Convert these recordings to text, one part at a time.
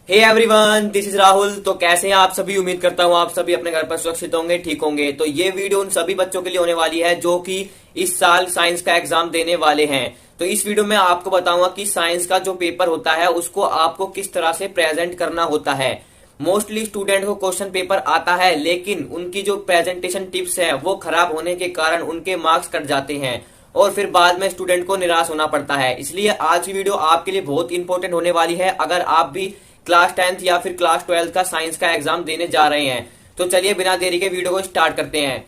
Hey everyone, this is Rahul. तो कैसे हैं आप सभी। उम्मीद करता हूँ आप सभी अपने घर पर सुरक्षित होंगे, ठीक होंगे। तो ये वीडियो उन सभी बच्चों के लिए होने वाली है जो कि इस साल साइंस का एग्जाम देने वाले हैं। तो इस वीडियो में आपको बताऊंगा कि साइंस का जो पेपर होता है उसको आपको किस तरह से प्रेजेंट करना होता है। मोस्टली स्टूडेंट को क्वेश्चन पेपर आता है, लेकिन उनकी जो प्रेजेंटेशन टिप्स है वो खराब होने के कारण उनके मार्क्स कट जाते हैं और फिर बाद में स्टूडेंट को निराश होना पड़ता है। इसलिए आज की वीडियो आपके लिए बहुत इंपॉर्टेंट होने वाली है अगर आप भी क्लास 10th या फिर क्लास 12th का साइंस का एग्जाम देने जा रहे हैं। तो चलिए बिना देरी के वीडियो को स्टार्ट करते हैं।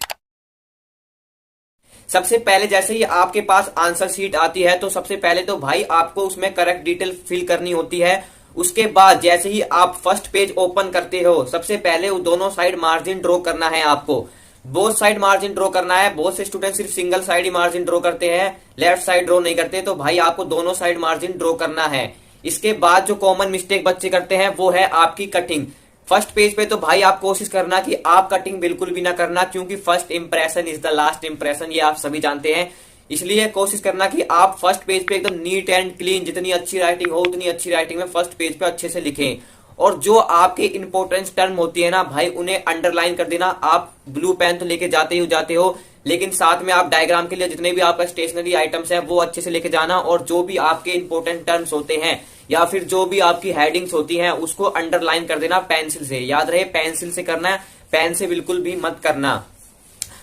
सबसे पहले जैसे ही आपके पास आंसर शीट आती है तो सबसे पहले तो भाई आपको उसमें करेक्ट डिटेल फिल करनी होती है। उसके बाद जैसे ही आप फर्स्ट पेज ओपन करते हो सबसे पहले वो दोनों साइड मार्जिन ड्रॉ करना है आपको। बोथ साइड मार्जिन ड्रॉ करना है। बहुत से स्टूडेंट सिर्फ सिंगल साइड ही मार्जिन ड्रॉ करते हैं, लेफ्ट साइड ड्रॉ नहीं करते। तो भाई आपको दोनों साइड मार्जिन ड्रॉ करना है। इसके बाद जो कॉमन मिस्टेक बच्चे करते हैं वो है आपकी कटिंग। फर्स्ट पेज पे तो भाई आप कोशिश करना कि आप कटिंग बिल्कुल भी ना करना, क्योंकि first impression is the last impression, ये आप सभी जानते हैं। इसलिए कोशिश करना कि आप फर्स्ट पेज पे एकदम नीट एंड क्लीन, जितनी अच्छी राइटिंग हो उतनी अच्छी राइटिंग में फर्स्ट पेज पे अच्छे से लिखें। और जो आपके इंपॉर्टेंस टर्म होती है ना भाई, उन्हें अंडरलाइन कर देना। आप ब्लू पेन तो लेके जाते हो, लेकिन साथ में आप डायग्राम के लिए जितने भी आपका स्टेशनरी आइटम्स हैं वो अच्छे से लेके जाना। और जो भी आपके इंपॉर्टेंट टर्म्स होते हैं या फिर जो भी आपकी हेडिंग्स होती हैं उसको अंडरलाइन कर देना पेंसिल से। याद रहे पेंसिल से करना है, पेन से बिल्कुल भी मत करना।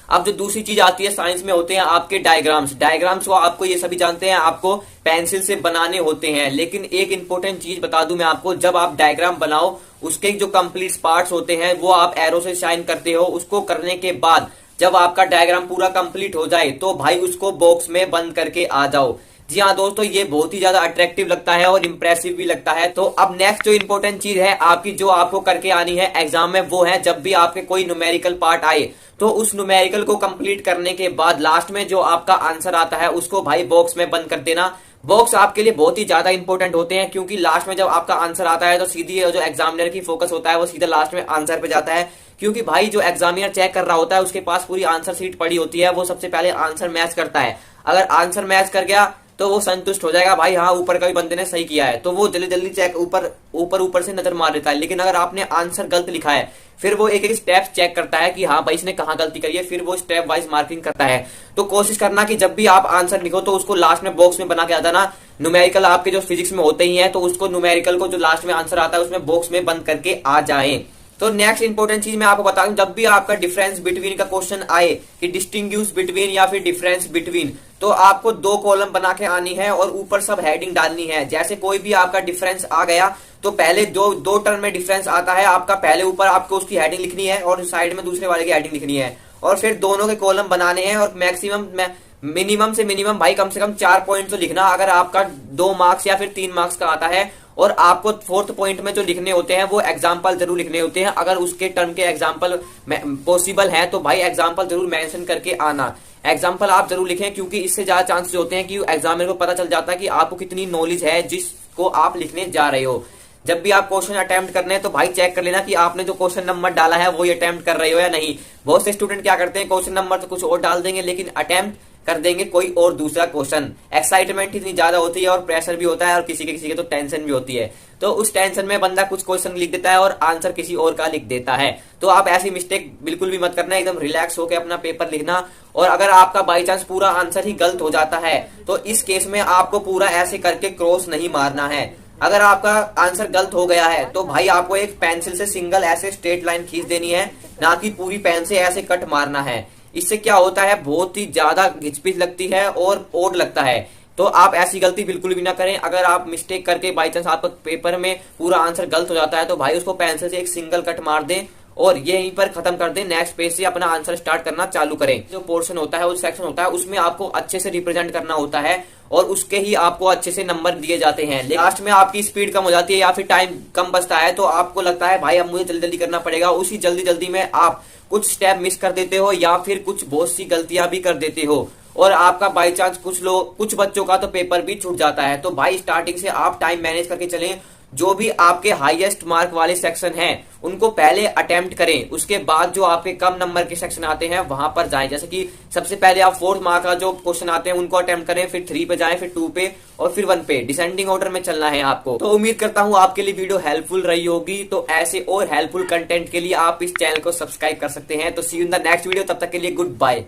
अब जो दूसरी चीज आती है साइंस में होते हैं आपके डायग्राम्स। डायग्राम्स को आपको ये सभी जानते हैं आपको पेंसिल से बनाने होते हैं, लेकिन एक इंपॉर्टेंट चीज बता दूं मैं आपको, जब आप डायग्राम बनाओ उसके जो कंप्लीट पार्ट्स होते हैं वो आप एरो से शाइन करते हो। उसको करने के बाद जब आपका डायग्राम पूरा कंप्लीट हो जाए तो भाई उसको बॉक्स में बंद करके आ जाओ। जी हाँ दोस्तों, ये बहुत ही ज्यादा अट्रैक्टिव लगता है और इंप्रेसिव भी लगता है। तो अब नेक्स्ट जो इंपॉर्टेंट चीज है आपकी, जो आपको करके आनी है एग्जाम में, वो है जब भी आपके कोई न्यूमेरिकल पार्ट आए तो उस न्यूमेरिकल को कंप्लीट करने के बाद लास्ट में जो आपका आंसर आता है उसको भाई बॉक्स में बंद कर देना। बॉक्स आपके लिए बहुत ही ज्यादा इंपॉर्टेंट होते हैं, क्योंकि लास्ट में जब आपका आंसर आता है तो सीधी जो एग्जामिनर की फोकस होता है वो सीधा लास्ट में आंसर पे जाता है। क्योंकि भाई जो एग्जामिनर चेक कर रहा होता है उसके पास पूरी आंसर शीट पड़ी होती है, वो सबसे पहले आंसर मैच करता है। अगर आंसर मैच कर गया तो वो संतुष्ट हो जाएगा, भाई हाँ ऊपर का भी बंदे ने सही किया है, तो वो जल्दी जल्दी चेक ऊपर से नजर मार देता है। लेकिन अगर आपने आंसर गलत लिखा है फिर वो एक एक स्टेप चेक करता है कि हाँ भाई इसने कहाँ गलती करी है, फिर वो स्टेप वाइज मार्किंग करता है। तो कोशिश करना कि जब भी आप आंसर लिखो तो उसको लास्ट में बॉक्स में बना के आ जाना। न्यूमेरिकल आपके जो फिजिक्स में होते ही हैं तो उसको न्यूमेरिकल को जो लास्ट में आंसर आता है उसमें बॉक्स में बंद करके आ जाए। तो नेक्स्ट इंपॉर्टेंट चीज मैं आपको बता दूं, जब भी आपका डिफरेंस बिटवीन का क्वेश्चन आए कि डिस्टिंग्विश बिटवीन या फिर डिफरेंस बिटवीन, तो आपको दो कॉलम बना के आनी है और ऊपर सब हेडिंग डालनी है। जैसे कोई भी आपका डिफरेंस आ गया तो पहले दो टर्म में डिफरेंस आता है आपका, पहले ऊपर आपको उसकी हेडिंग लिखनी है और साइड में दूसरे वाले की हेडिंग लिखनी है, और फिर दोनों के कॉलम बनाने हैं। और मिनिमम से मिनिमम भाई कम से कम 4 पॉइंट तो लिखना। अगर आपका 2 मार्क्स या फिर 3 मार्क्स का आता है और आपको 4th पॉइंट में जो लिखने होते हैं वो एग्जाम्पल जरूर लिखने होते हैं। अगर उसके टर्म के एग्जाम्पल पॉसिबल है तो भाई एग्जाम्पल जरूर मेंशन करके आना। एग्जाम्पल आप जरूर लिखें, क्योंकि इससे ज्यादा चांसेस होते हैं कि एग्जामिनर को पता चल जाता है कि आपको कितनी नॉलेज है जिसको आप लिखने जा रहे हो। जब भी आप क्वेश्चन अटेम्प्ट करने हैं तो भाई चेक कर लेना कि आपने जो क्वेश्चन नंबर डाला है वो अटेम्प्ट कर रहे हो या नहीं। बहुत से स्टूडेंट क्या करते हैं, क्वेश्चन नंबर तो कुछ और डाल देंगे लेकिन अटेम्प्ट कर देंगे कोई और दूसरा क्वेश्चन। एक्साइटमेंट इतनी ज्यादा होती है और प्रेशर भी होता है और किसी के तो टेंशन भी होती है, तो उस टेंशन में बंदा कुछ क्वेश्चन लिख देता है और आंसर किसी और का लिख देता है। तो आप ऐसी मिस्टेक बिल्कुल भी मत करना, एकदम रिलैक्स होकर अपना पेपर लिखना। और अगर आपका बाई चांस पूरा आंसर ही गलत हो जाता है तो इस केस में आपको पूरा ऐसे करके क्रॉस नहीं मारना है। अगर आपका आंसर गलत हो गया है तो भाई आपको एक पेंसिल से सिंगल ऐसे स्ट्रेट लाइन खींच देनी है, ना कि पूरी पेन से ऐसे कट मारना है। इससे क्या होता है, बहुत ही ज्यादा घिचपिच लगती है और ओड लगता है। तो आप ऐसी गलती बिल्कुल भी ना करें। अगर आप मिस्टेक करके बाई चांस आपका पेपर में पूरा आंसर गलत हो जाता है तो भाई उसको पेंसिल से एक सिंगल कट मार दें और यहीं पर खत्म कर दें। नेक्स्ट पेज से अपना आंसर स्टार्ट करना चालू करें। जो पोर्शन होता है, उस सेक्शन होता है, उसमें आपको अच्छे से रिप्रेजेंट करना होता है और उसके ही आपको अच्छे से नंबर दिए जाते हैं। लास्ट में आपकी स्पीड कम हो जाती है या फिर टाइम कम बचता है तो आपको लगता है भाई अब मुझे जल्दी जल्दी करना पड़ेगा। उसी जल्दी जल्दी में आप कुछ स्टेप मिस कर देते हो या फिर कुछ बहुत सी गलतियां भी कर देते हो और आपका बाई चांस कुछ बच्चों का तो पेपर भी छूट जाता है। तो भाई स्टार्टिंग से आप टाइम मैनेज करके चलें जो भी आपके हाईएस्ट मार्क वाले सेक्शन हैं उनको पहले अटेम्प्ट करें, उसके बाद जो आपके कम नंबर के सेक्शन आते हैं वहां पर जाएं। जैसे कि सबसे पहले आप 4th मार्क का जो क्वेश्चन आते हैं उनको अटेम्प्ट करें, फिर 3 पे जाएं, फिर 2 पे और फिर 1 पे, डिसेंडिंग ऑर्डर में चलना है आपको। तो उम्मीद करता हूं आपके लिए वीडियो हेल्पफुल रही होगी। तो ऐसे और हेल्पफुल कंटेंट के लिए आप इस चैनल को सब्सक्राइब कर सकते हैं। तो see you in the next video, तब तक के लिए गुड बाय।